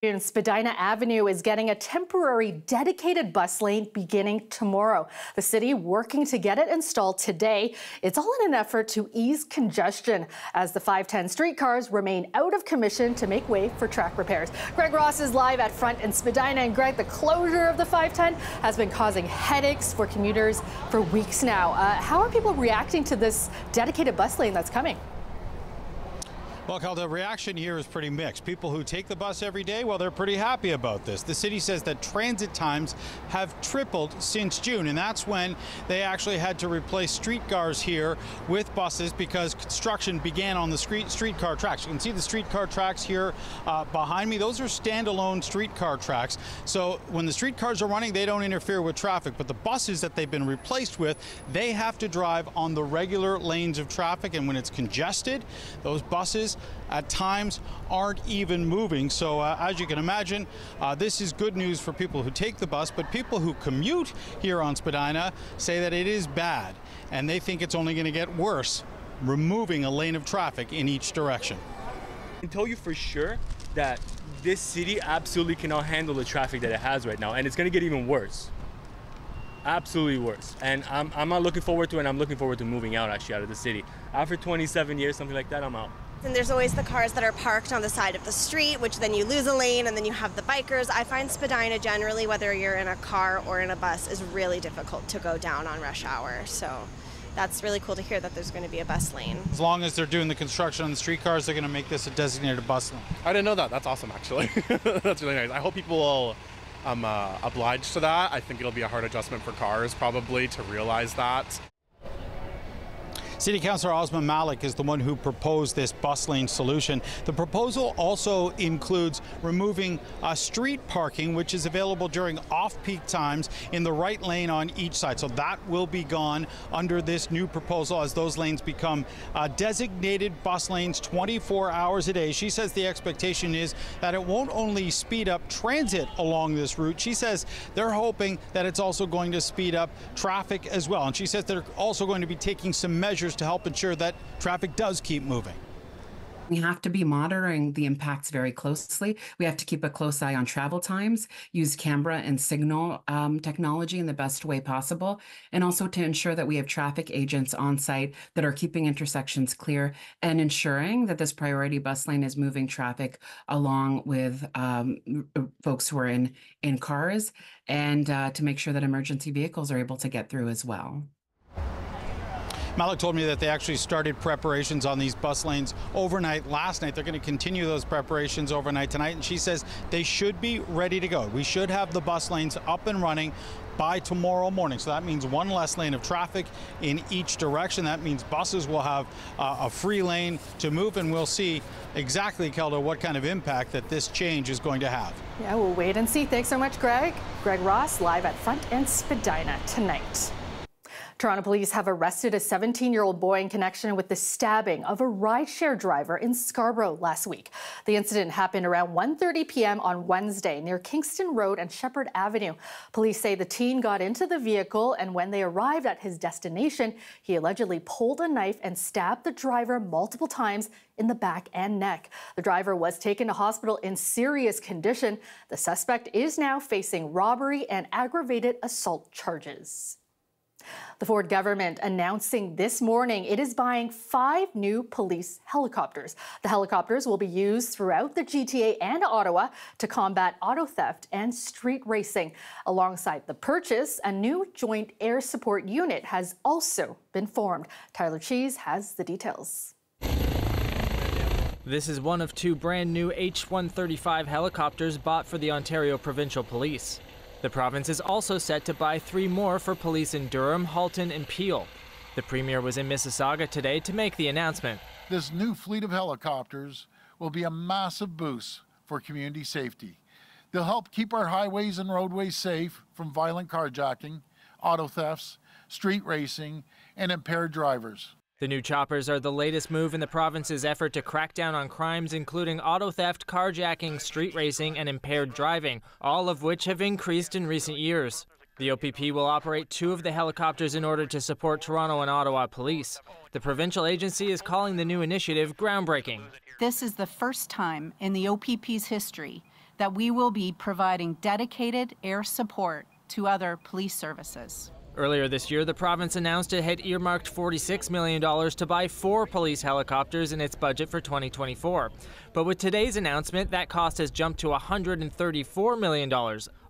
And Spadina Avenue is getting a temporary dedicated bus lane beginning tomorrow. The city working to get it installed today. It's all in an effort to ease congestion as the 510 streetcars remain out of commission to make way for track repairs. Greg Ross is live at Front in Spadina. And Greg, the closure of the 510 has been causing headaches for commuters for weeks now. How are people reacting to this dedicated bus lane that's coming? Well, Cal, the reaction here is pretty mixed. People who take the bus every day, well, they're pretty happy about this. The city says that transit times have tripled since June, and that's when they actually had to replace streetcars here with buses because construction began on the streetcar tracks. You can see the streetcar tracks here behind me. Those are standalone streetcar tracks. So when the streetcars are running, they don't interfere with traffic, but the buses that they've been replaced with, they have to drive on the regular lanes of traffic, and when it's congested, those buses at times aren't even moving. So as you can imagine, this is good news for people who take the bus, but people who commute here on Spadina say that it is bad, and they think it's only going to get worse, removing a lane of traffic in each direction. I can tell you for sure that this city absolutely cannot handle the traffic that it has right now, and it's going to get even worse. Absolutely worse. And I'm not looking forward to it, and I'm looking forward to moving out of the city. After 27 years, something like that, I'm out. And there's always the cars that are parked on the side of the street, which then you lose a lane, and then you have the bikers. I find Spadina generally, whether you're in a car or in a bus, is really difficult to go down on rush hour. So that's really cool to hear that there's going to be a bus lane. As long as they're doing the construction on the streetcars, they're going to make this a designated bus lane. I didn't know that. That's awesome, actually. That's really nice. I hope people will oblige to that. I think it'll be a hard adjustment for cars, probably, to realize that. City Councillor Osman Malik is the one who proposed this bus lane solution. The proposal also includes removing street parking, which is available during off-peak times in the right lane on each side. So that will be gone under this new proposal as those lanes become designated bus lanes 24 hours a day. She says the expectation is that it won't only speed up transit along this route. She says they're hoping that it's also going to speed up traffic as well. And she says they're also going to be taking some measures to help ensure that traffic does keep moving. We have to be monitoring the impacts very closely. We have to keep a close eye on travel times, use camera and signal technology in the best way possible, and also to ensure that we have traffic agents on site that are keeping intersections clear and ensuring that this priority bus lane is moving traffic along with folks who are in cars, and to make sure that emergency vehicles are able to get through as well. Malik told me that they actually started preparations on these bus lanes overnight last night. They're going to continue those preparations overnight tonight, and she says they should be ready to go. We should have the bus lanes up and running by tomorrow morning. So that means one less lane of traffic in each direction. That means buses will have a free lane to move, and we'll see exactly, Kelda, what kind of impact that this change is going to have. Yeah, we'll wait and see. Thanks so much, Greg. Greg Ross, live at Front in Spadina tonight. Toronto police have arrested a 17-year-old boy in connection with the stabbing of a rideshare driver in Scarborough last week. The incident happened around 1:30 p.m. on Wednesday near Kingston Road and Shepherd Avenue. Police say the teen got into the vehicle, and when they arrived at his destination, he allegedly pulled a knife and stabbed the driver multiple times in the back and neck. The driver was taken to hospital in serious condition. The suspect is now facing robbery and aggravated assault charges. The Ford government announcing this morning it is buying 5 new police helicopters. The helicopters will be used throughout the GTA and Ottawa to combat auto theft and street racing. Alongside the purchase, a new joint air support unit has also been formed. Tyler Cheese has the details. This is one of 2 brand new H-135 helicopters bought for the Ontario Provincial Police. The province is also set to buy 3 more for police in Durham, Halton, and Peel. The Premier was in Mississauga today to make the announcement. This new fleet of helicopters will be a massive boost for community safety. They'll help keep our highways and roadways safe from violent carjacking, auto thefts, street racing, and impaired drivers. The new choppers are the latest move in the province's effort to crack down on crimes including auto theft, carjacking, street racing, and impaired driving, all of which have increased in recent years. The OPP will operate 2 of the helicopters in order to support Toronto and Ottawa police. The provincial agency is calling the new initiative groundbreaking. This is the first time in the OPP's history that we will be providing dedicated air support to other police services. Earlier this year, the province announced it had earmarked $46 million to buy 4 police helicopters in its budget for 2024. But with today's announcement, that cost has jumped to $134 million,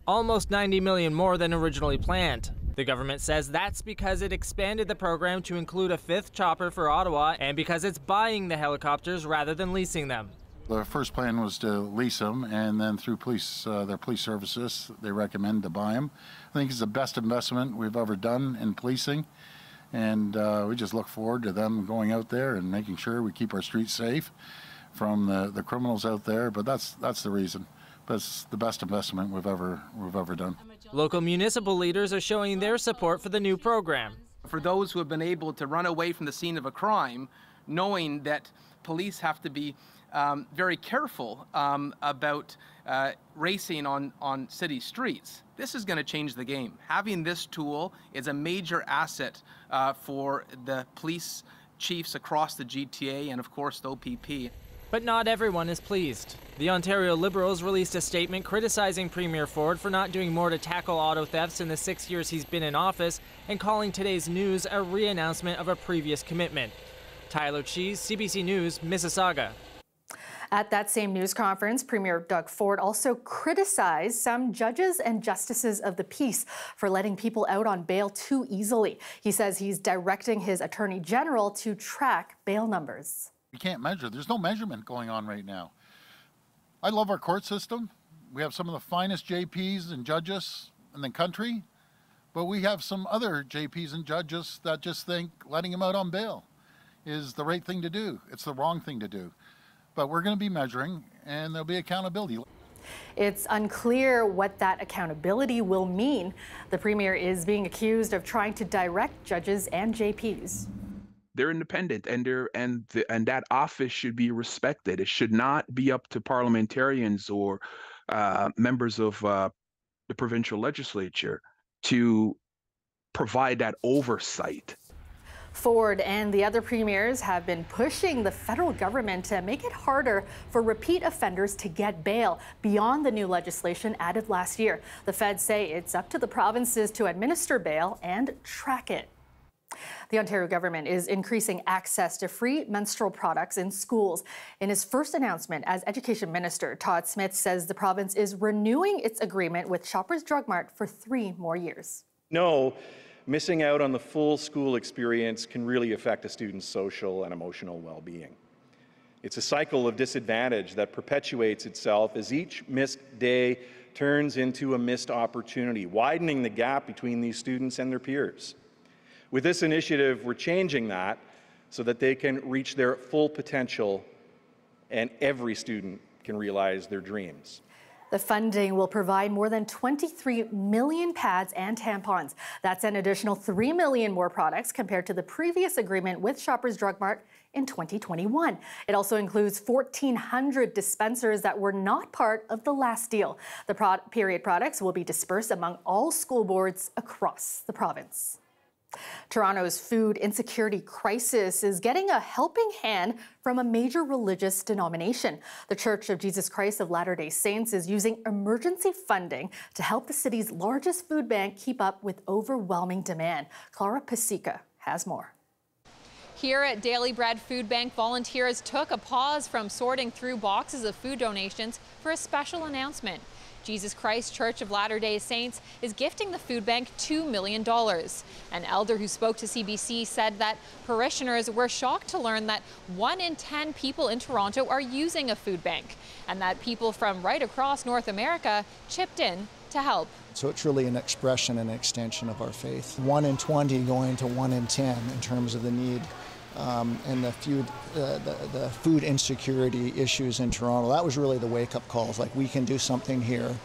almost $90 million more than originally planned. The government says that's because it expanded the program to include a 5th chopper for Ottawa and because it's buying the helicopters rather than leasing them. The first plan was to lease them, and then through their police services, they recommend to buy them. I think it's the best investment we've ever done in policing, and we just look forward to them going out there and making sure we keep our streets safe from the criminals out there. But that's the reason. That's the best investment we've ever done. Local municipal leaders are showing their support for the new program. For those who have been able to run away from the scene of a crime, knowing that police have to be very careful about racing on city streets. This is going to change the game. Having this tool is a major asset for the police chiefs across the GTA and, of course, the OPP. But not everyone is pleased. The Ontario Liberals released a statement criticizing Premier Ford for not doing more to tackle auto thefts in the 6 years he's been in office and calling today's news a re-announcement of a previous commitment. Tyler Cheese, CBC News, Mississauga. At that same news conference, Premier Doug Ford also criticized some judges and justices of the peace for letting people out on bail too easily. He says he's directing his Attorney General to track bail numbers. We can't measure. There's no measurement going on right now. I love our court system. We have some of the finest JPs and judges in the country, but we have some other JPs and judges that just think letting them out on bail is the right thing to do. It's the wrong thing to do. But we're going to be measuring, and there'll be accountability. It's unclear what that accountability will mean. The Premier is being accused of trying to direct judges and JPs. They're independent, and that office should be respected. It should not be up to parliamentarians or members of the provincial legislature to provide that oversight. Ford and the other premiers have been pushing the federal government to make it harder for repeat offenders to get bail beyond the new legislation added last year. The feds say it's up to the provinces to administer bail and track it. The Ontario government is increasing access to free menstrual products in schools. In his first announcement as Education Minister, Todd Smith says the province is renewing its agreement with Shoppers Drug Mart for 3 more years. No. Missing out on the full school experience can really affect a student's social and emotional well-being. It's a cycle of disadvantage that perpetuates itself as each missed day turns into a missed opportunity, widening the gap between these students and their peers. With this initiative, we're changing that so that they can reach their full potential and every student can realize their dreams. The funding will provide more than 23 million pads and tampons. That's an additional 3 million more products compared to the previous agreement with Shoppers Drug Mart in 2021. It also includes 1,400 dispensers that were not part of the last deal. The period products will be dispersed among all school boards across the province. Toronto's food insecurity crisis is getting a helping hand from a major religious denomination. The Church of Jesus Christ of Latter-day Saints is using emergency funding to help the city's largest food bank keep up with overwhelming demand. Clara Pasica has more. Here at Daily Bread Food Bank, volunteers took a pause from sorting through boxes of food donations for a special announcement. Jesus Christ Church of Latter-day Saints is gifting the food bank $2 million. An elder who spoke to CBC said that parishioners were shocked to learn that 1 in 10 people in Toronto are using a food bank, and that people from right across North America chipped in to help. So it's really an expression and extension of our faith. 1 in 20 going to 1 in 10 in terms of the need. And the food insecurity issues in Toronto, that was really the wake-up calls. Like, we can do something here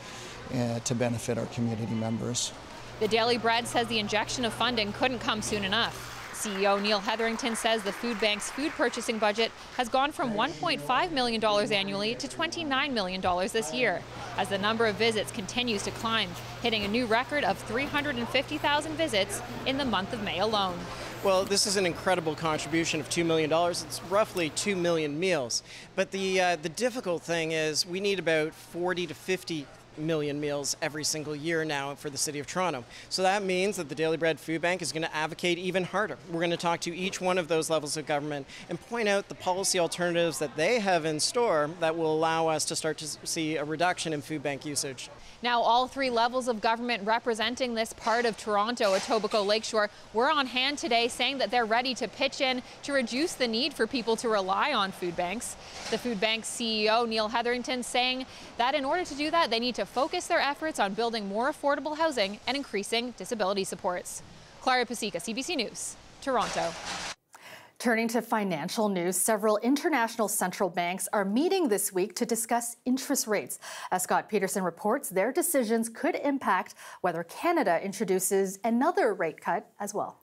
to benefit our community members. The Daily Bread says the injection of funding couldn't come soon enough. CEO Neil Hetherington says the food bank's food purchasing budget has gone from $1.5 million annually to $29 million this year, as the number of visits continues to climb, hitting a new record of 350,000 visits in the month of May alone. Well, this is an incredible contribution of $2 million. It's roughly 2 million meals. But the difficult thing is we need about 40 to 50 million meals every single year now for the City of Toronto. So that means that the Daily Bread Food Bank is going to advocate even harder. We're going to talk to each one of those levels of government and point out the policy alternatives that they have in store that will allow us to start to see a reduction in food bank usage. Now, all three levels of government representing this part of Toronto, Etobicoke Lakeshore, were on hand today saying that they're ready to pitch in to reduce the need for people to rely on food banks. The food bank's CEO, Neil Hetherington, saying that in order to do that, they need to focus their efforts on building more affordable housing and increasing disability supports. Clara Pasica, CBC News, Toronto. Turning to financial news, several international central banks are meeting this week to discuss interest rates. As Scott Peterson reports, their decisions could impact whether Canada introduces another rate cut as well.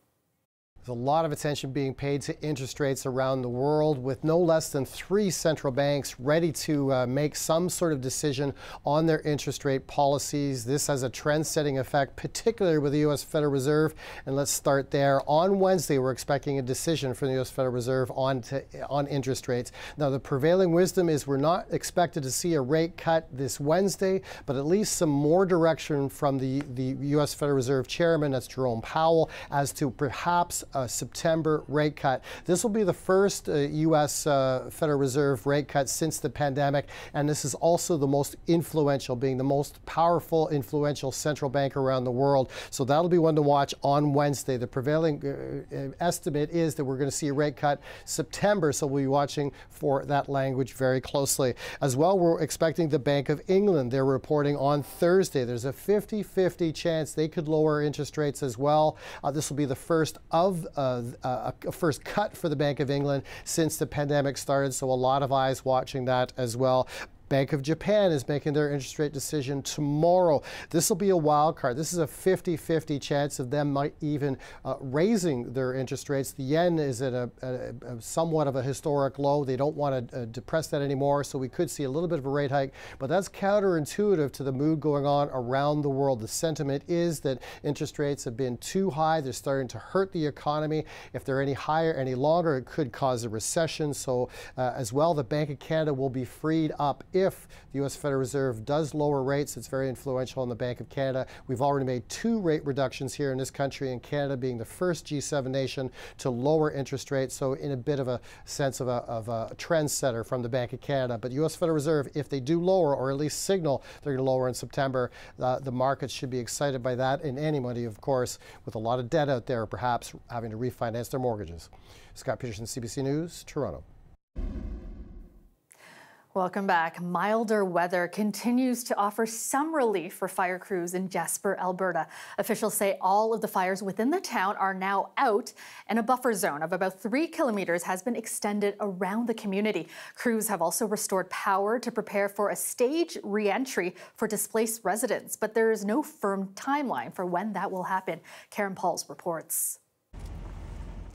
There's a lot of attention being paid to interest rates around the world, with no less than 3 central banks ready to make some sort of decision on their interest rate policies. This has a trend-setting effect, particularly with the U.S. Federal Reserve. And let's start there. On Wednesday, we're expecting a decision from the U.S. Federal Reserve on interest rates. Now, the prevailing wisdom is we're not expected to see a rate cut this Wednesday, but at least some more direction from the U.S. Federal Reserve Chairman, that's Jerome Powell, as to perhaps a September rate cut. This will be the first U.S. Federal Reserve rate cut since the pandemic, and this is also the most influential, being the most powerful, influential central bank around the world. So that'll be one to watch on Wednesday. The prevailing estimate is that we're going to see a rate cut September, so we'll be watching for that language very closely. As well, we're expecting the Bank of England. They're reporting on Thursday. There's a 50-50 chance they could lower interest rates as well. This will be the first of a first cut for the Bank of England since the pandemic started, so a lot of eyes watching that as well. Bank of Japan is making their interest rate decision tomorrow. This will be a wild card. This is a 50-50 chance of them might even raising their interest rates. The yen is at a somewhat of a historic low. They don't want to depress that anymore, so we could see a little bit of a rate hike, but that's counterintuitive to the mood going on around the world. The sentiment is that interest rates have been too high. They're starting to hurt the economy. If they're any higher any longer, it could cause a recession. So as well, the Bank of Canada will be freed up if the U.S. Federal Reserve does lower rates. It's very influential in the Bank of Canada. We've already made 2 rate reductions here in this country, and Canada being the first G7 nation to lower interest rates. So in a bit of a sense of a trendsetter from the Bank of Canada. But U.S. Federal Reserve, if they do lower, or at least signal they're going to lower in September, the markets should be excited by that. And anybody, of course, with a lot of debt out there, perhaps having to refinance their mortgages. Scott Peterson, CBC News, Toronto. Welcome back. Milder weather continues to offer some relief for fire crews in Jasper, Alberta. Officials say all of the fires within the town are now out, and a buffer zone of about 3 kilometers has been extended around the community. Crews have also restored power to prepare for a staged re-entry for displaced residents, but there is no firm timeline for when that will happen. Karen Pauls reports.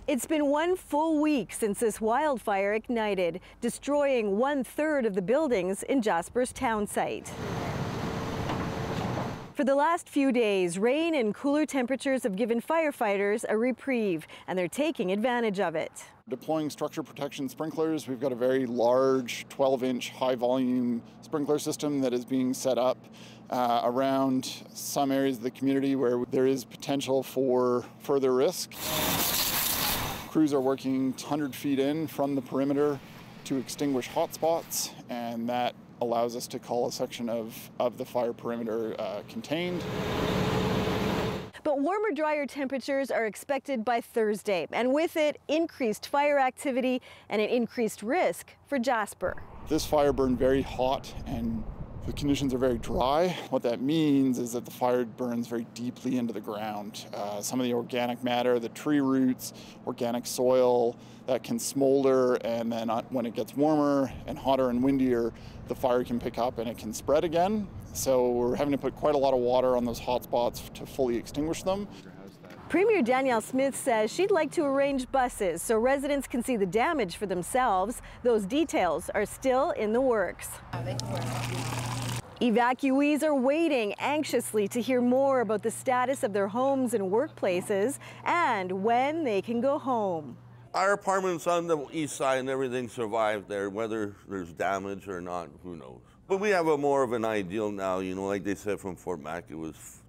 It's been 1 full week since this wildfire ignited, destroying 1/3 of the buildings in Jasper's town site. For the last few days, rain and cooler temperatures have given firefighters a reprieve, and they're taking advantage of it. Deploying structure protection sprinklers, we've got a very large 12-inch high-volume sprinkler system that is being set up around some areas of the community where there is potential for further risk. Crews are working 100 feet in from the perimeter to extinguish hotspots, and that allows us to call a section of the fire perimeter contained. But warmer, drier temperatures are expected by Thursday, and with it, increased fire activity and an increased risk for Jasper. This fire burned very hot, and the conditions are very dry. What that means is that the fire burns very deeply into the ground. Some of the organic matter, the tree roots, organic soil, that can smolder, and then when it gets warmer and hotter and windier, the fire can pick up and it can spread again. So we're having to put quite a lot of water on those hot spots to fully extinguish them. Premier Danielle Smith says she'd like to arrange buses so residents can see the damage for themselves. Those details are still in the works. Evacuees are waiting anxiously to hear more about the status of their homes and workplaces and when they can go home. Our apartment's on the east side and everything survived there. Whether there's damage or not, who knows. But we have a more of an ideal now, you know, like they said from Fort Mac, it was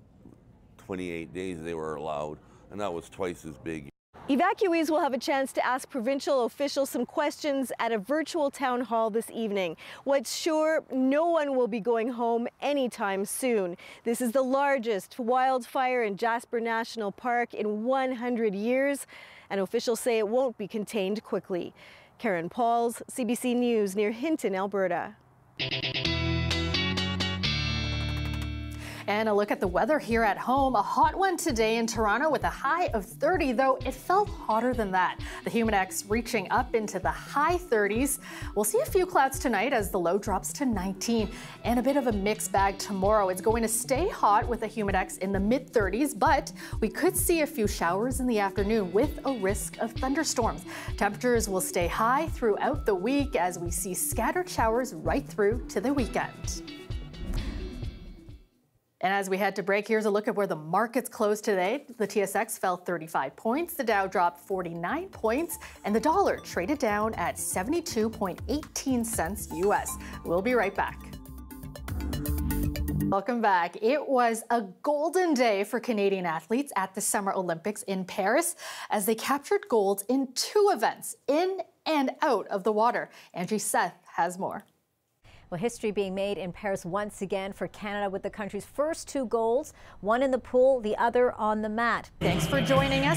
28 days they were allowed, and that was twice as big. Evacuees will have a chance to ask provincial officials some questions at a virtual town hall this evening. What's sure, no one will be going home anytime soon. This is the largest wildfire in Jasper National Park in 100 years, and officials say it won't be contained quickly. Karen Pauls, CBC News near Hinton, Alberta. And a look at the weather here at home. A hot one today in Toronto with a high of 30, though it felt hotter than that. The humidex reaching up into the high 30s. We'll see a few clouds tonight as the low drops to 19. And a bit of a mixed bag tomorrow. It's going to stay hot with a humidex in the mid 30s, but we could see a few showers in the afternoon with a risk of thunderstorms. Temperatures will stay high throughout the week as we see scattered showers right through to the weekend. And as we head to break, here's a look at where the markets closed today. The TSX fell 35 points, the Dow dropped 49 points, and the dollar traded down at 72.18 cents US. We'll be right back. Welcome back. It was a golden day for Canadian athletes at the Summer Olympics in Paris as they captured gold in 2 events, in and out of the water. Angie Seth has more. Well, history being made in Paris once again for Canada with the country's first 2 golds, one in the pool, the other on the mat. Thanks for joining us.